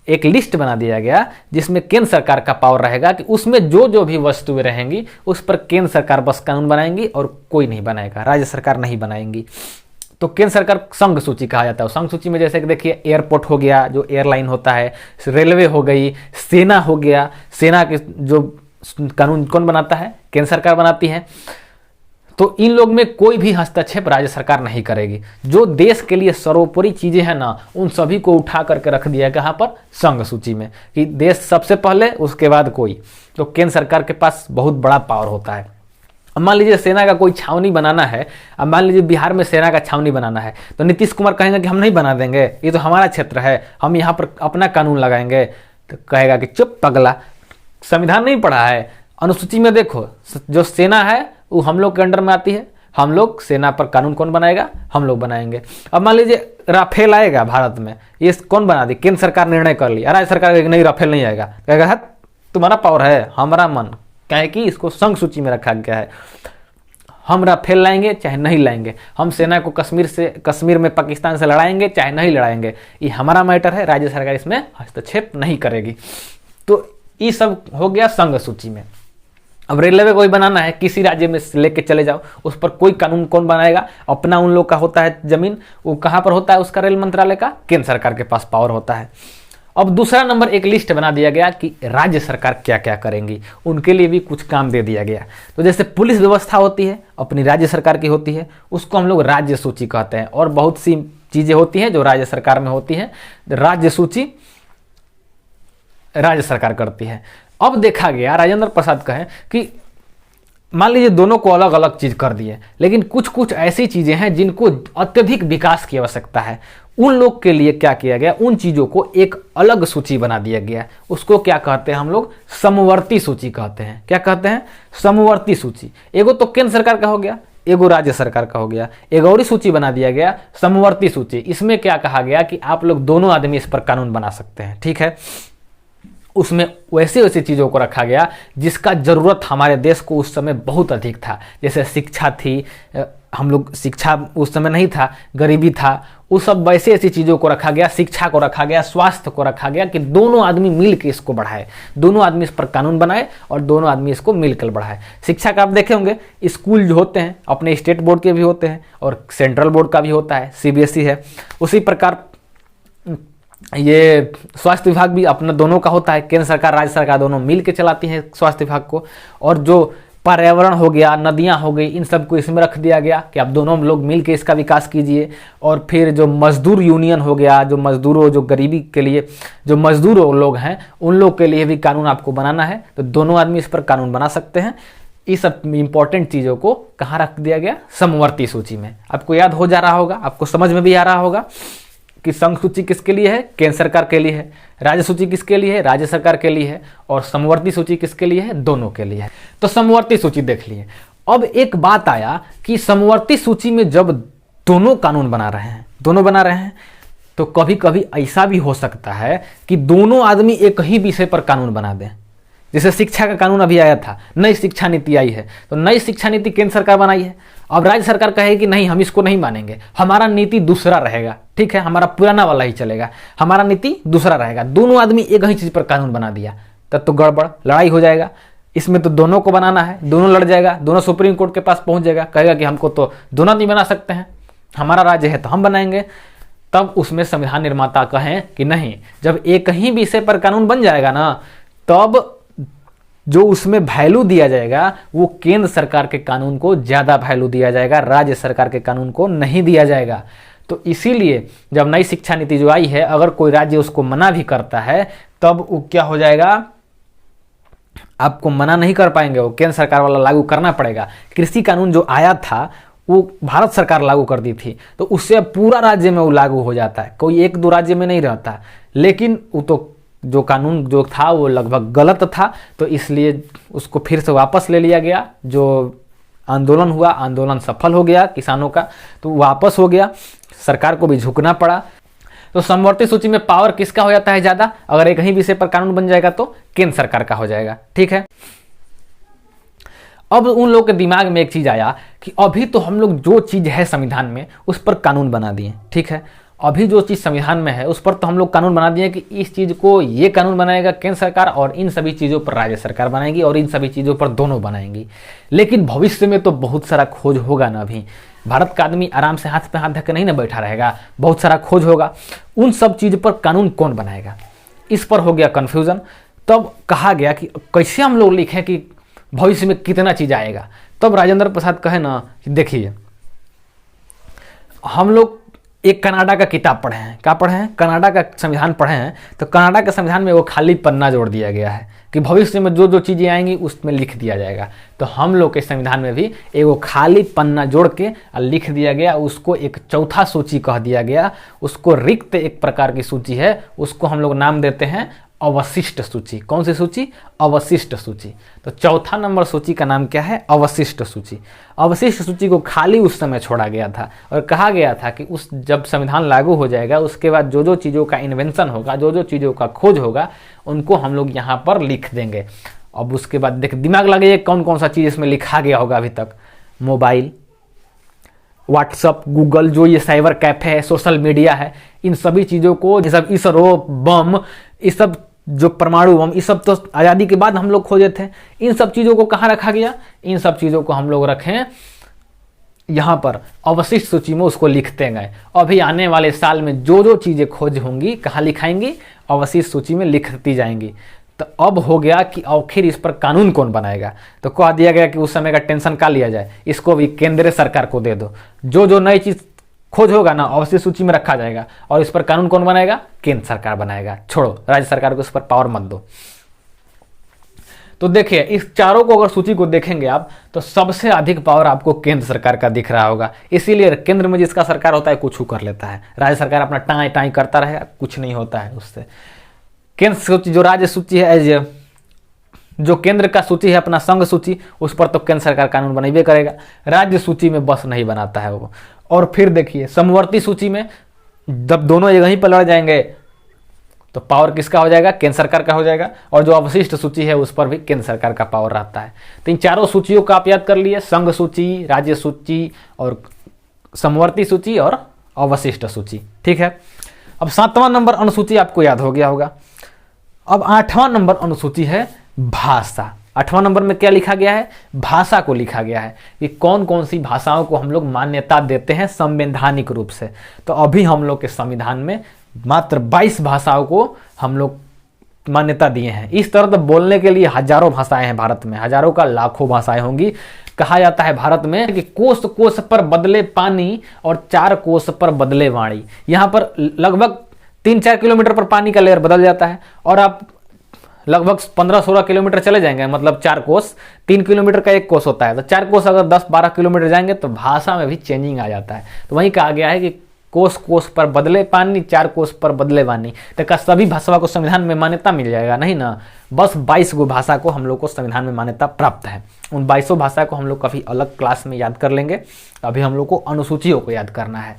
एक लिस्ट बना दिया गया जिसमें केंद्र सरकार का पावर रहेगा कि उसमें जो भी वस्तुएं रहेंगी उस पर केंद्र सरकार बस कानून बनाएंगी और कोई नहीं बनाएगा, राज्य सरकार नहीं बनाएंगी। तो केंद्र सरकार संघ सूची कहा जाता है। संघ सूची में जैसे कि देखिए, एयरपोर्ट हो गया, जो एयरलाइन होता है, रेलवे हो गई, सेना हो गया। सेना के जो कानून कौन बनाता है? केंद्र सरकार बनाती है। तो इन लोग में कोई भी हस्तक्षेप राज्य सरकार नहीं करेगी। जो देश के लिए सर्वोपरि चीजें हैं ना, उन सभी को उठा करके रख दिया है कहाँ पर? संघ सूची में, कि देश सबसे पहले उसके बाद कोई। तो केंद्र सरकार के पास बहुत बड़ा पावर होता है। अब मान लीजिए सेना का कोई छावनी बनाना है, अब मान लीजिए बिहार में सेना का छावनी बनाना है, तो नीतीश कुमार कहेंगे कि हम नहीं बना देंगे, ये तो हमारा क्षेत्र है, हम यहाँ पर अपना कानून लगाएंगे। तो कहेगा कि चुप पगला, संविधान नहीं पढ़ा है? अनुसूची में देखो, जो सेना है वो हम लोग के अंडर में आती है। हम लोग सेना पर कानून कौन बनाएगा? हम लोग बनाएंगे। अब मान लीजिए राफेल आएगा भारत में, ये कौन बना दी? केंद्र सरकार निर्णय कर ली, राज्य सरकार नहीं राफेल नहीं आएगा, कहेगा है तुम्हारा पावर है, हमारा मन। कहे कि इसको संघ सूची में रखा गया है। हम राफेल लाएंगे चाहे नहीं लाएंगे, हम सेना को कश्मीर में पाकिस्तान से लड़ाएंगे चाहे नहीं लड़ाएंगे, ये हमारा मैटर है, राज्य सरकार इसमें हस्तक्षेप नहीं करेगी। तो ये सब हो गया संघ सूची में। अब रेलवे कोई बनाना है, किसी राज्य में लेके चले जाओ, उस पर कोई कानून कौन बनाएगा? अपना उन लोग का होता है जमीन, वो कहाँ पर होता है उसका? रेल मंत्रालय का, केंद्र सरकार के पास पावर होता है। अब दूसरा नंबर एक लिस्ट बना दिया गया कि राज्य सरकार क्या क्या करेंगी, उनके लिए भी कुछ काम दे दिया गया। तो जैसे पुलिस व्यवस्था होती है अपनी राज्य सरकार की होती है, उसको हम लोग राज्य सूची कहते हैं। और बहुत सी चीजें होती हैं जो राज्य सरकार में होती हैं, राज्य सूची राज्य सरकार करती है। अब देखा गया, राजेंद्र प्रसाद कहे कि मान लीजिए दोनों को अलग अलग चीज कर दिए, लेकिन कुछ कुछ ऐसी चीजें हैं जिनको अत्यधिक विकास की आवश्यकता है। उन लोग के लिए क्या किया गया? उन चीजों को एक अलग सूची बना दिया गया। उसको क्या कहते हैं हम लोग? समवर्ती सूची कहते हैं। क्या कहते हैं? समवर्ती सूची। एगो तो केंद्र सरकार का हो गया, एगो राज्य सरकार का हो गया, एक और ही सूची बना दिया गया समवर्ती सूची। इसमें क्या कहा गया कि आप लोग दोनों आदमी इस पर कानून बना सकते हैं। ठीक है, उसमें वैसे चीज़ों को रखा गया जिसका ज़रूरत हमारे देश को उस समय बहुत अधिक था। जैसे शिक्षा थी, हम लोग शिक्षा उस समय नहीं था, गरीबी था, वो सब वैसे ऐसी चीज़ों को रखा गया। शिक्षा को रखा गया, स्वास्थ्य को रखा गया कि दोनों आदमी मिल के इसको बढ़ाए, दोनों आदमी इस पर कानून बनाए और दोनों आदमी इसको मिलकर बढ़ाए। शिक्षा का आप देखे होंगे, स्कूल जो होते हैं अपने स्टेट बोर्ड के भी होते हैं और सेंट्रल बोर्ड का भी होता है, CBSE है। उसी प्रकार ये स्वास्थ्य विभाग भी अपना दोनों का होता है, केंद्र सरकार राज्य सरकार दोनों मिल के चलाती हैं स्वास्थ्य विभाग को। और जो पर्यावरण हो गया, नदियां हो गई, इन सब को इसमें रख दिया गया कि आप दोनों लोग मिल के इसका विकास कीजिए। और फिर जो मजदूर यूनियन हो गया, जो मजदूरों, जो गरीबी के लिए जो मजदूर लोग हैं उन लोग के लिए भी कानून आपको बनाना है, तो दोनों आदमी इस पर कानून बना सकते हैं। ये सब इंपॉर्टेंट चीज़ों को कहाँ रख दिया गया? समवर्ती सूची में। आपको याद हो जा रहा होगा, आपको समझ में भी आ रहा होगा। कि संघ सूची किसके लिए है, केंद्र सरकार के लिए है, राज्य सूची किसके लिए है, राज्य सरकार के लिए है, और समवर्ती सूची किसके लिए है, दोनों के लिए है। तो समवर्ती सूची देख लिए। अब एक बात आया कि समवर्ती सूची में जब दोनों कानून बना रहे हैं तो कभी कभी ऐसा भी हो सकता है कि दोनों आदमी एक ही विषय पर कानून बना दें। जैसे शिक्षा का कानून अभी आया था, नई शिक्षा नीति आई है, तो नई शिक्षा नीति केंद्र सरकार बनाई है। अब राज्य सरकार कहे कि नहीं, हम इसको नहीं मानेंगे, हमारा नीति दूसरा रहेगा, ठीक है, हमारा पुराना वाला ही चलेगा, हमारा नीति दूसरा रहेगा। दोनों आदमी एक ही चीज पर कानून बना दिया, तब तो गड़बड़, लड़ाई हो जाएगा। इसमें तो दोनों को बनाना है, दोनों लड़ जाएगा, दोनों सुप्रीम कोर्ट के पास पहुंच जाएगा, कहेगा कि हमको तो दोनों नहीं बना सकते हैं, हमारा राज्य है तो हम बनाएंगे। तब उसमें संविधान निर्माता कहें कि नहीं, जब एक ही विषय पर कानून बन जाएगा ना, तब जो उसमें वैल्यू दिया जाएगा वो केंद्र सरकार के कानून को ज्यादा वैल्यू दिया जाएगा, राज्य सरकार के कानून को नहीं दिया जाएगा। तो इसीलिए जब नई शिक्षा नीति जो आई है, अगर कोई राज्य उसको मना भी करता है तब वो क्या हो जाएगा, आपको मना नहीं कर पाएंगे, वो केंद्र सरकार वाला लागू करना पड़ेगा। कृषि कानून जो आया था वो भारत सरकार लागू कर दी थी, तो उससे पूरा राज्य में वो लागू हो जाता है, कोई एक दो राज्य में नहीं रहता। लेकिन वो तो जो कानून जो था वो लगभग गलत था, तो इसलिए उसको फिर से वापस ले लिया गया। जो आंदोलन हुआ, आंदोलन सफल हो गया किसानों का, तो वापस हो गया, सरकार को भी झुकना पड़ा। तो समवर्ती सूची में पावर किसका हो जाता है ज्यादा, अगर एक ही विषय पर कानून बन जाएगा तो केंद्र सरकार का हो जाएगा, ठीक है। अब उन लोगों के दिमाग में एक चीज आया कि अभी तो हम लोग जो चीज है संविधान में उस पर कानून बना दिए, ठीक है, अभी जो चीज संविधान में है उस पर तो हम लोग कानून बना दिए कि इस चीज को ये कानून बनाएगा केंद्र सरकार, और इन सभी चीजों पर राज्य सरकार बनाएगी, और इन सभी चीजों पर दोनों बनाएंगी। लेकिन भविष्य में तो बहुत सारा खोज होगा ना, अभी भारत का आदमी आराम से हाथ पे हाथ धके नहीं ना बैठा रहेगा, बहुत सारा खोज होगा। उन सब चीज पर कानून कौन बनाएगा, इस पर हो गया कंफ्यूजन। तब कहा गया कि कैसे हम लोग लिखें कि भविष्य में कितना चीज आएगा। तब राजेंद्र प्रसाद कहे ना, देखिए हम लोग एक कनाडा का किताब पढ़े हैं, क्या पढ़े हैं, कनाडा का संविधान पढ़े हैं। तो कनाडा के संविधान में वो खाली पन्ना जोड़ दिया गया है कि भविष्य में जो जो चीजें आएंगी उसमें लिख दिया जाएगा। तो हम लोग के संविधान में भी एगो खाली पन्ना जोड़ के लिख दिया गया, उसको एक चौथा सूची कह दिया गया। उसको रिक्त एक प्रकार की सूची है, उसको हम लोग नाम देते हैं अवशिष्ट सूची। कौन सी सूची, अवशिष्ट सूची। तो चौथा नंबर सूची का नाम क्या है, अवशिष्ट सूची। अवशिष्ट सूची को खाली उस समय छोड़ा गया था और कहा गया था कि उस जब संविधान लागू हो जाएगा उसके बाद जो जो चीज़ों का इन्वेंशन होगा, जो जो चीज़ों का खोज होगा, उनको हम लोग यहाँ पर लिख देंगे। अब उसके बाद देख दिमाग लगे कौन कौन सा चीज़ इसमें लिखा गया होगा अभी तक, मोबाइल, व्हाट्सअप, गूगल, जो ये साइबर कैफे है, सोशल मीडिया है, इन सभी चीज़ों को, ये सब इसरो बम, इस सब जो परमाणु बम, इस सब तो आज़ादी के बाद हम लोग खोजे थे। इन सब चीज़ों को कहाँ रखा गया, इन सब चीज़ों को हम लोग रखें यहाँ पर अवशिष्ट सूची में, उसको लिखते गए। अभी आने वाले साल में जो जो चीज़ें खोज होंगी कहाँ लिखाएंगी, अवशिष्ट सूची में लिखती जाएंगी। तो अब हो गया कि आखिर इस पर कानून कौन बनाएगा। तो कह दिया गया कि उस समय का टेंशन का लिया जाए, इसको भी केंद्र सरकार को दे दो। जो जो नई चीज़ खोज होगा ना अवशिष्ट सूची में रखा जाएगा, और इस पर कानून कौन बनाएगा, केंद्र सरकार बनाएगा। छोड़ो, राज्य सरकार को इस पर पावर मत दो। तो देखिए इस चारों को अगर सूची को देखेंगे आप, तो सबसे अधिक पावर आपको केंद्र सरकार का दिख रहा होगा। इसीलिए केंद्र में जिसका सरकार होता है कुछ कर लेता है, राज्य सरकार अपना टाई टाई करता रहे, कुछ नहीं होता है उससे। केंद्र सूची जो राज्य सूची है, जो केंद्र का सूची है अपना संघ सूची, उस पर तो केंद्र सरकार कानून बनाइबे करेगा। राज्य सूची में बस नहीं बनाता है वो। और फिर देखिए समवर्ती सूची में जब दोनों यहीं पर लड़ जाएंगे तो पावर किसका हो जाएगा, केंद्र सरकार का हो जाएगा। और जो अवशिष्ट सूची है उस पर भी केंद्र सरकार का पावर रहता है। तो इन चारों सूचियों का आप याद कर लिए, संघ सूची, राज्य सूची और समवर्ती सूची और अवशिष्ट सूची, ठीक है। अब 7वां नंबर अनुसूची आपको याद हो गया होगा। अब 8वां नंबर अनुसूची है भाषा। 8वां नंबर में क्या लिखा गया है, भाषा को लिखा गया है कि कौन कौन सी भाषाओं को हम लोग मान्यता देते हैं संवैधानिक रूप से। तो अभी हम लोग के संविधान में मात्र 22 भाषाओं को हम लोग मान्यता दिए हैं। इस तरह तो बोलने के लिए हजारों भाषाएं हैं भारत में, हजारों का लाखों भाषाएं होंगी। कहा जाता है भारत में कि कोस कोस पर बदले पानी और 4 कोस पर बदले वाणी। यहाँ पर लगभग 3-4 किलोमीटर पर पानी का लेयर बदल जाता है, और आप लगभग 15-16 किलोमीटर चले जाएंगे, मतलब 4 कोस, 3 किलोमीटर का 1 कोस होता है। तो 4 कोस अगर 10-12 किलोमीटर जाएंगे तो भाषा में भी चेंजिंग आ जाता है। तो वहीं कहा गया है कि कोस कोस पर बदले पानी, 4 कोस पर बदले वानी। तो क्या सभी भाषा को संविधान में मान्यता मिल जाएगा? नहीं ना, बस 22 गो भाषा को हम लोग को संविधान में मान्यता प्राप्त है। उन 22 भाषा को हम लोग कभी अलग क्लास में याद कर लेंगे। अभी हम लोग को अनुसूचियों को याद करना है।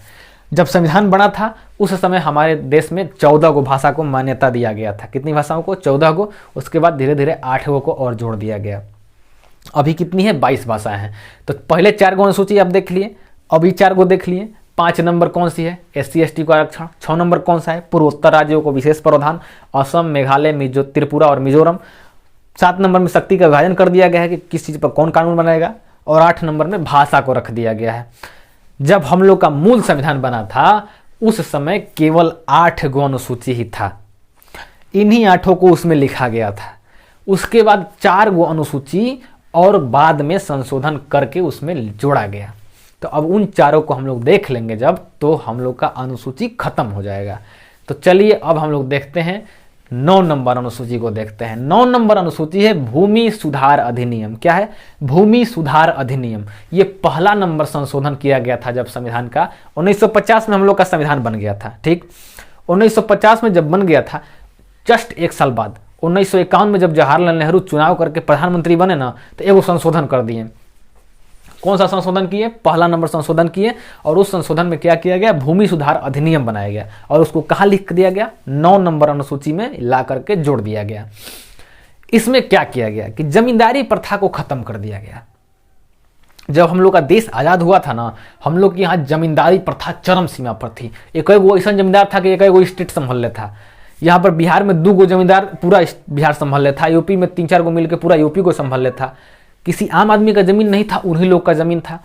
जब संविधान बना था उस समय हमारे देश में 14 गो भाषा को मान्यता दिया गया था। कितनी भाषाओं को? 14 गो। उसके बाद धीरे धीरे 8 गो को और जोड़ दिया गया। अभी कितनी है? 22 भाषाएं हैं। तो पहले 4 गो अनुसूची आप देख लिए, अभी 4 गो देख लिए। 5 नंबर कौन सी है? SC/ST को आरक्षण। 6 नंबर कौन सा है? पूर्वोत्तर राज्यों को विशेष प्रावधान, असम, मेघालय, त्रिपुरा और मिजोरम। 7 नंबर में शक्ति का विभाजन कर दिया गया है कि किस चीज़ पर कौन कानून बनाएगा। और 8 नंबर में भाषा को रख दिया गया है। जब हम लोग का मूल संविधान बना था उस समय केवल 8 गो अनुसूची ही था। इन्हीं 8 को उसमें लिखा गया था। उसके बाद 4 गो अनुसूची और बाद में संशोधन करके उसमें जोड़ा गया। तो अब उन 4 को हम लोग देख लेंगे जब, तो हम लोग का अनुसूची खत्म हो जाएगा। तो चलिए अब हम लोग देखते हैं 9 नंबर अनुसूची को देखते हैं। 9 नंबर अनुसूची है भूमि सुधार अधिनियम। क्या है? भूमि सुधार अधिनियम। ये पहला नंबर संशोधन किया गया था जब संविधान का 1950 में हम लोग का संविधान बन गया था। ठीक, 1950 में जब बन गया था, जस्ट 1 साल बाद 1951 में जब जवाहरलाल नेहरू चुनाव करके प्रधानमंत्री बने ना, तो एगो संशोधन कर दिए। कौन सा संशोधन किए? पहला नंबर संशोधन किए। और उस संशोधन में क्या किया गया? भूमि सुधार अधिनियम बनाया गया। और उसको कहाँ लिख दिया गया? 9 नंबर अनुसूची में ला करके जोड़ दिया गया। इसमें क्या किया गया कि जमींदारी प्रथा को खत्म कर दिया गया। जब हम लोग का देश आज़ाद हुआ था ना, हम लोग के यहाँ जमींदारी प्रथा चरम सीमा पर थी। एक वो ऐसा जमींदार था कि एक वो स्टेट संभाल लेता था। यहाँ पर बिहार में 2 गो जमींदार पूरा बिहार संभाल लेता, यूपी में 3-4 गो मिलकर पूरा यूपी को संभाल लेता। किसी आम आदमी का जमीन नहीं था, उन्हीं लोग का जमीन था।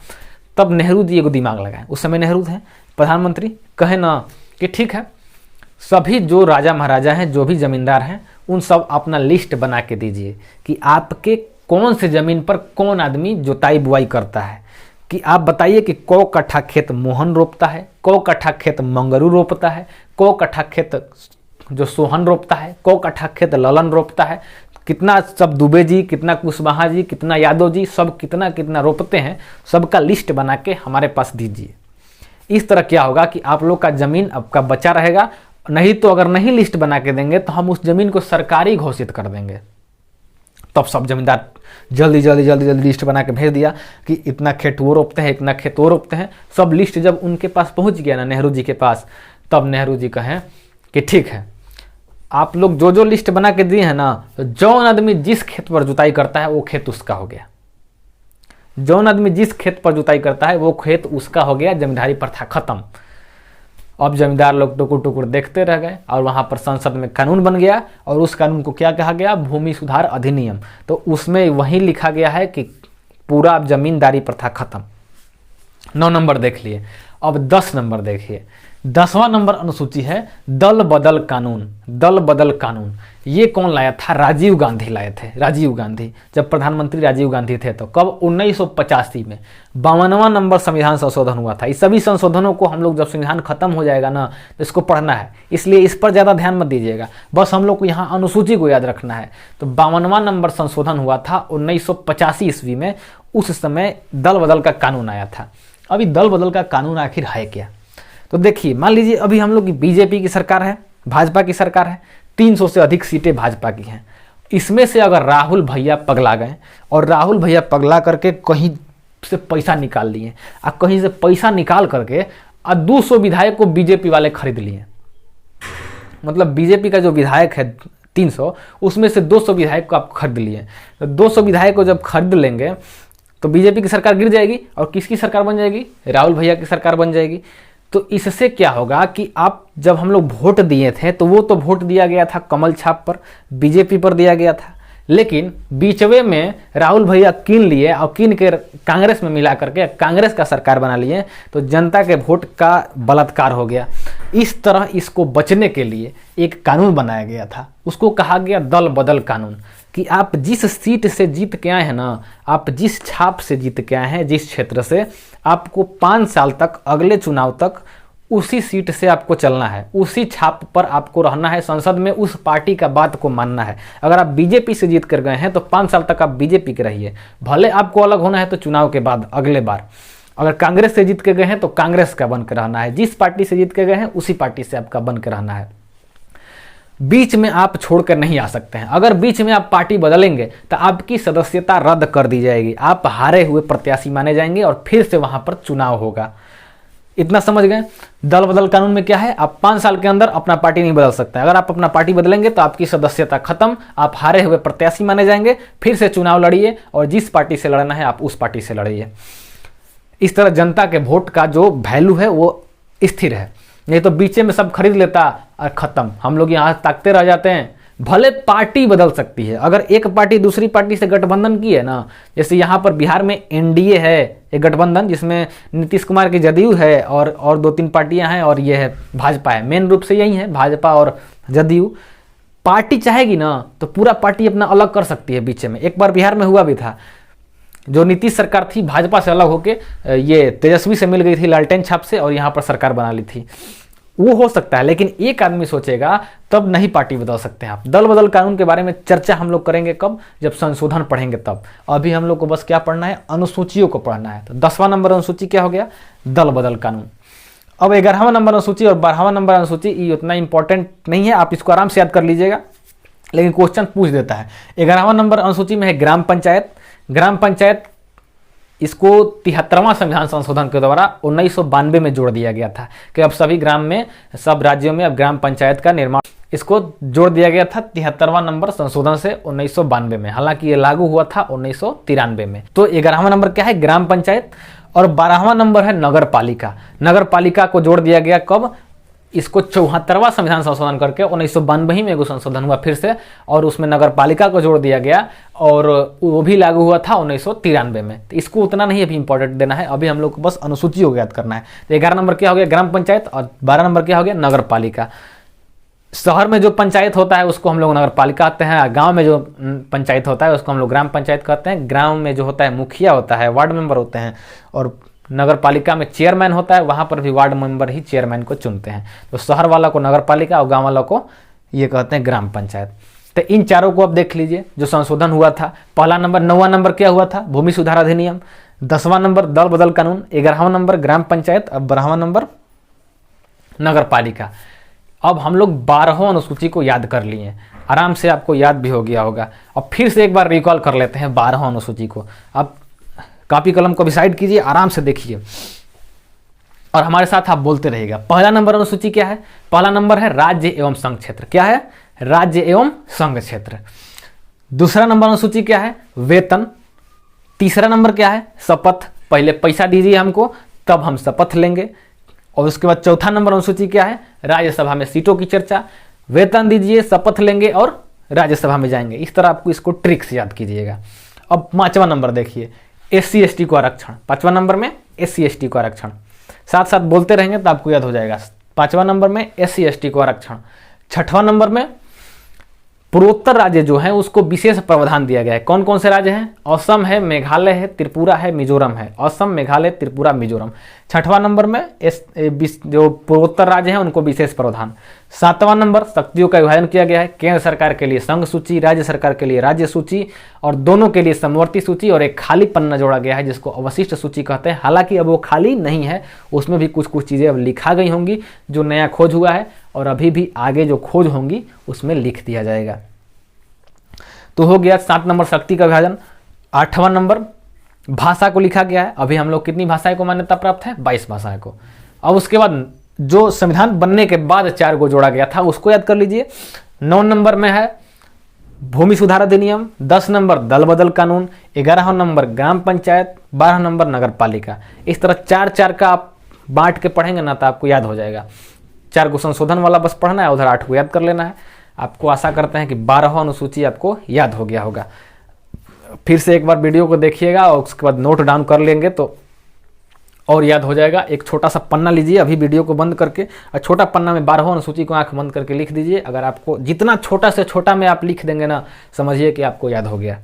तब नेहरू जी एगो दिमाग लगाए। उस समय नेहरू थे प्रधानमंत्री, कहे ना कि ठीक है, सभी जो राजा महाराजा हैं, जो भी जमींदार हैं, उन सब अपना लिस्ट बना के दीजिए कि आपके कौन से जमीन पर कौन आदमी जोताई बुआई करता है। कि आप बताइए कि कौ कट्ठा खेत मोहन रोपता है, कौ कट्ठा खेत मंगरू रोपता है, कौ कट्ठा खेत जो सोहन रोपता है, कौ कट्ठा खेत ललन रोपता है, कितना सब दुबे जी, कितना कुशवाहा जी, कितना यादव जी, सब कितना कितना रोपते हैं, सबका लिस्ट बना के हमारे पास दीजिए। इस तरह क्या होगा कि आप लोग का ज़मीन आपका बचा रहेगा। नहीं तो अगर नहीं लिस्ट बना के देंगे तो हम उस ज़मीन को सरकारी घोषित कर देंगे। तब सब जमींदार जल्दी जल्दी जल्दी जल्दी लिस्ट बना के भेज दिया कि इतना खेत वो रोपते हैं, इतना खेत वो रोपते हैं। सब लिस्ट जब उनके पास पहुंच गया ना, नेहरू जी के पास, तब नेहरू जी कहें कि ठीक है, आप लोग जो जो लिस्ट बना के दिए हैं ना, तो जौन आदमी जिस खेत पर जुताई करता है वो खेत उसका हो गया। जौन आदमी जिस खेत पर जुताई करता है वो खेत उसका हो गया। जमींदारी प्रथा खत्म। अब जमींदार लोग टुकुर टुकुर देखते रह गए और वहां पर संसद में कानून बन गया। और उस कानून को क्या कहा गया? भूमि सुधार अधिनियम। तो उसमें वही लिखा गया है कि पूरा जमींदारी प्रथा खत्म। 9 नंबर देख लिए। अब 10 नंबर देखिए। 10वां नंबर अनुसूची है दल बदल कानून। दल बदल कानून ये कौन लाया था? राजीव गांधी लाए थे। राजीव गांधी, जब प्रधानमंत्री राजीव गांधी थे। तो कब? 1985 में 52वां नंबर संविधान संशोधन हुआ था। इस सभी संशोधनों को हम लोग जब संविधान खत्म हो जाएगा ना, तो इसको पढ़ना है, इसलिए इस पर ज़्यादा ध्यान मत दीजिएगा। बस हम लोग को यहाँ अनुसूची को याद रखना है। तो 52वां नंबर संशोधन हुआ था 1985 ईस्वी में। उस समय दल बदल का कानून आया था। अभी दल बदल का कानून आखिर है क्या? तो देखिए, मान लीजिए अभी हम लोग की बीजेपी की सरकार है, भाजपा की सरकार है, 300 से अधिक सीटें भाजपा की हैं। इसमें से अगर राहुल भैया पगला गए और राहुल भैया पगला करके कहीं से पैसा निकाल लिए और कहीं से पैसा निकाल करके 200 विधायक को बीजेपी वाले खरीद लिए, मतलब बीजेपी का जो विधायक है 300, उसमें से 200 विधायक को आप खरीद लिए। तो 200 विधायक को जब खरीद लेंगे तो बीजेपी की सरकार गिर जाएगी और किसकी सरकार बन जाएगी? राहुल भैया की सरकार बन जाएगी। तो इससे क्या होगा कि आप जब हम लोग वोट दिए थे तो वो तो वोट दिया गया था कमल छाप पर, बीजेपी पर दिया गया था। लेकिन बीचवे में राहुल भैया कीन लिए और कीन के कांग्रेस में मिला करके कांग्रेस का सरकार बना लिए, तो जनता के वोट का बलात्कार हो गया। इस तरह इसको बचने के लिए एक कानून बनाया गया था, उसको कहा गया दल बदल कानून। कि आप जिस सीट से जीत के आए हैं ना, आप जिस छाप से जीत के आए हैं, जिस क्षेत्र से, आपको 5 साल तक, अगले चुनाव तक उसी सीट से आपको चलना है, उसी छाप पर आपको रहना है, संसद में उस पार्टी का बात को मानना है। अगर आप बीजेपी से जीत कर गए हैं तो 5 साल तक आप बीजेपी के रहिए, भले आपको अलग होना है तो चुनाव के बाद अगले बार। अगर कांग्रेस से जीत के गए हैं तो कांग्रेस का बन के रहना है, जिस पार्टी से जीत के गए हैं उसी पार्टी से आपका बन के रहना है। बीच में आप छोड़कर नहीं आ सकते हैं। अगर बीच में आप पार्टी बदलेंगे तो आपकी सदस्यता रद्द कर दी जाएगी, आप हारे हुए प्रत्याशी माने जाएंगे और फिर से वहां पर चुनाव होगा। इतना समझ गए। दल बदल कानून में क्या है, आप 5 साल के अंदर अपना पार्टी नहीं बदल सकते। अगर आप अपना पार्टी बदलेंगे तो आपकी सदस्यता खत्म, आप हारे हुए प्रत्याशी माने जाएंगे, फिर से चुनाव लड़िए और जिस पार्टी से लड़ना है आप उस पार्टी से लड़िए। इस तरह जनता के वोट का जो वैल्यू है वो स्थिर है, नहीं तो बीचे में सब खरीद लेता और खत्म। हम लोग यहाँ ताकते रह जाते हैं। भले पार्टी बदल सकती है, अगर एक पार्टी दूसरी पार्टी से गठबंधन की है ना, जैसे यहाँ पर बिहार में एनडीए है एक गठबंधन जिसमें नीतीश कुमार की जदयू है और 2-3 पार्टियां हैं और ये है भाजपा है। मेन रूप से यही है, भाजपा और जदयू। पार्टी चाहेगी ना तो पूरा पार्टी अपना अलग कर सकती है बीच में। एक बार बिहार में हुआ भी था, जो नीतीश सरकार थी भाजपा से अलग होके ये तेजस्वी से मिल गई थी लालटेन छाप से और यहाँ पर सरकार बना ली थी। वो हो सकता है, लेकिन एक आदमी सोचेगा तब नहीं पार्टी बदल सकते हैं आप। दल बदल कानून के बारे में चर्चा हम लोग करेंगे कब, जब संशोधन पढ़ेंगे तब। अभी हम लोग को बस क्या पढ़ना है, अनुसूचियों को पढ़ना है। तो 10वां नंबर अनुसूची क्या हो गया, दल बदल कानून। अब 11वां नंबर अनुसूची और 12वां नंबर अनुसूची ये उतना इंपॉर्टेंट नहीं है, आप इसको आराम से याद कर लीजिएगा, लेकिन क्वेश्चन पूछ देता है। 11वां नंबर अनुसूची में है ग्राम पंचायत। ग्राम पंचायत इसको 73वां संविधान संशोधन के द्वारा 1992 में जोड़ दिया गया था कि अब सभी ग्राम में, सब राज्यों में अब ग्राम पंचायत का निर्माण, इसको जोड़ दिया गया था 73वां नंबर संशोधन से 1992 में। हालांकि ये लागू हुआ था 1993 में। तो 11वां नंबर क्या है, ग्राम पंचायत। और 12वां नंबर है नगर पालिका। नगर पालिका को जोड़ दिया गया कब, इसको 74वां संविधान संशोधन करके 1992 ही में एगो संशोधन हुआ फिर से, और उसमें नगर पालिका को जोड़ दिया गया और वो भी लागू हुआ था 1993 में। तो इसको उतना नहीं अभी इंपॉर्टेंट देना है, अभी हम लोग को बस अनुसूची को याद करना है। तो 11 नंबर क्या हो गया, ग्राम पंचायत, और 12 नंबर क्या हो गया, नगर पालिका। शहर में जो पंचायत होता है उसको हम लोग नगर पालिका कहते हैं, गाँव में जो पंचायत होता है उसको हम लोग ग्राम पंचायत कहते हैं। ग्राम में जो होता है मुखिया होता है, वार्ड मेंबर होते हैं, और नगर पालिका में चेयरमैन होता है, वहां पर भी वार्ड मेंबर ही चेयरमैन को चुनते हैं। तो शहर वाला को नगर पालिका और गांव वाला को ये कहते हैं ग्राम पंचायत। तो इन चारों को आप देख लीजिए जो संशोधन हुआ था। पहला नंबर, 9वां नंबर क्या हुआ था, भूमि सुधार अधिनियम। 10वां नंबर दल बदल कानून। 11वां नंबर ग्राम पंचायत। अब 12वां नंबर नगर पालिका। अब हम लोग 12वां अनुसूची को याद कर लिए, आराम से आपको याद भी हो गया होगा। अब फिर से एक बार रिकॉल कर लेते हैं 12वां अनुसूची को। अब कॉपी कलम को भी साइड कीजिए, आराम से देखिए और हमारे साथ आप बोलते रहिएगा। पहला नंबर अनुसूची क्या है, पहला नंबर है राज्य एवं संघ क्षेत्र। क्या है, राज्य एवं संघ क्षेत्र। दूसरा नंबर अनुसूची क्या है, वेतन। तीसरा नंबर क्या है, शपथ। पहले पैसा दीजिए हमको तब हम शपथ लेंगे। और उसके बाद चौथा नंबर अनुसूची क्या है, राज्यसभा में सीटों की चर्चा। वेतन दीजिए, शपथ लेंगे और राज्यसभा में जाएंगे। इस तरह आपको इसको ट्रिक से याद कीजिएगा। अब 5वां नंबर देखिए, SC ST को आरक्षण। 5वां नंबर में SC ST को आरक्षण। साथ साथ बोलते रहेंगे तो आपको याद हो जाएगा। 5वां नंबर में SC ST को आरक्षण। 6वां नंबर में पूर्वोत्तर राज्य जो है उसको विशेष प्रावधान दिया गया है। कौन कौन से राज्य हैं, असम है, मेघालय है, त्रिपुरा है, मिजोरम है। असम, मेघालय, त्रिपुरा, मिजोरम। 6वां नंबर में जो पूर्वोत्तर राज्य हैं उनको विशेष प्रावधान। 7वां नंबर शक्तियों का विभाजन किया गया है। केंद्र सरकार के लिए संघ सूची, राज्य सरकार के लिए राज्य सूची, और दोनों के लिए समवर्ती सूची, और एक खाली पन्ना जोड़ा गया है जिसको अवशिष्ट सूची कहते हैं। हालांकि अब वो खाली नहीं है, उसमें भी कुछ कुछ चीज़ें अब लिखा गई होंगी जो नया खोज हुआ है, और अभी भी आगे जो खोज होंगी उसमें लिख दिया जाएगा। तो हो गया 7 नंबर शक्ति का विभाजन। 8वां नंबर भाषा को लिखा गया है। अभी हम लोग कितनी भाषाएं को मान्यता प्राप्त है, 22 भाषाएं को। अब उसके बाद जो संविधान बनने के बाद 4 को जोड़ा गया था उसको याद कर लीजिए। 9 नंबर में है भूमि सुधार अधिनियम। 10 नंबर दल बदल कानून। 11वां नंबर ग्राम पंचायत। 12 नंबर नगर पालिका। इस तरह 4-4 का आप बांट के पढ़ेंगे ना तो आपको याद हो जाएगा। 4 को संशोधन वाला बस पढ़ना है, उधर 8 को याद कर लेना है। आपको आशा करते हैं कि 12वां अनुसूची आपको याद हो गया होगा। फिर से एक बार वीडियो को देखिएगा और उसके बाद नोट डाउन कर लेंगे तो और याद हो जाएगा। एक छोटा सा पन्ना लीजिए अभी वीडियो को बंद करके, और छोटा पन्ना में 12वां अनुसूची को आंख बंद करके लिख दीजिए। अगर आपको जितना छोटा से छोटा में आप लिख देंगे ना, समझिए कि आपको याद हो गया।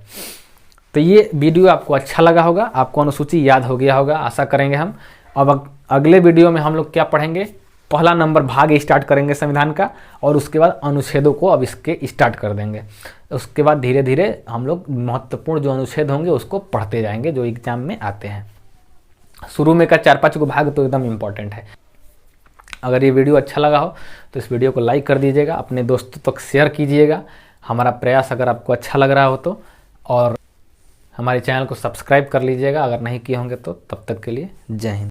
तो ये वीडियो आपको अच्छा लगा होगा, आपको अनुसूची याद हो गया होगा, आशा करेंगे हम। अब अगले वीडियो में हम लोग क्या पढ़ेंगे, पहला नंबर भाग स्टार्ट करेंगे संविधान का, और उसके बाद अनुच्छेदों को अब इसके स्टार्ट कर देंगे। उसके बाद धीरे धीरे हम लोग महत्वपूर्ण जो अनुच्छेद होंगे उसको पढ़ते जाएंगे जो एग्जाम में आते हैं। शुरू में का 4-5 को भाग तो एकदम इम्पॉर्टेंट है। अगर ये वीडियो अच्छा लगा हो तो इस वीडियो को लाइक कर दीजिएगा, अपने दोस्तों तक शेयर कीजिएगा हमारा प्रयास अगर आपको अच्छा लग रहा हो तो, और हमारे चैनल को सब्सक्राइब कर लीजिएगा अगर नहीं किए होंगे तो। तब तक के लिए जय हिंद।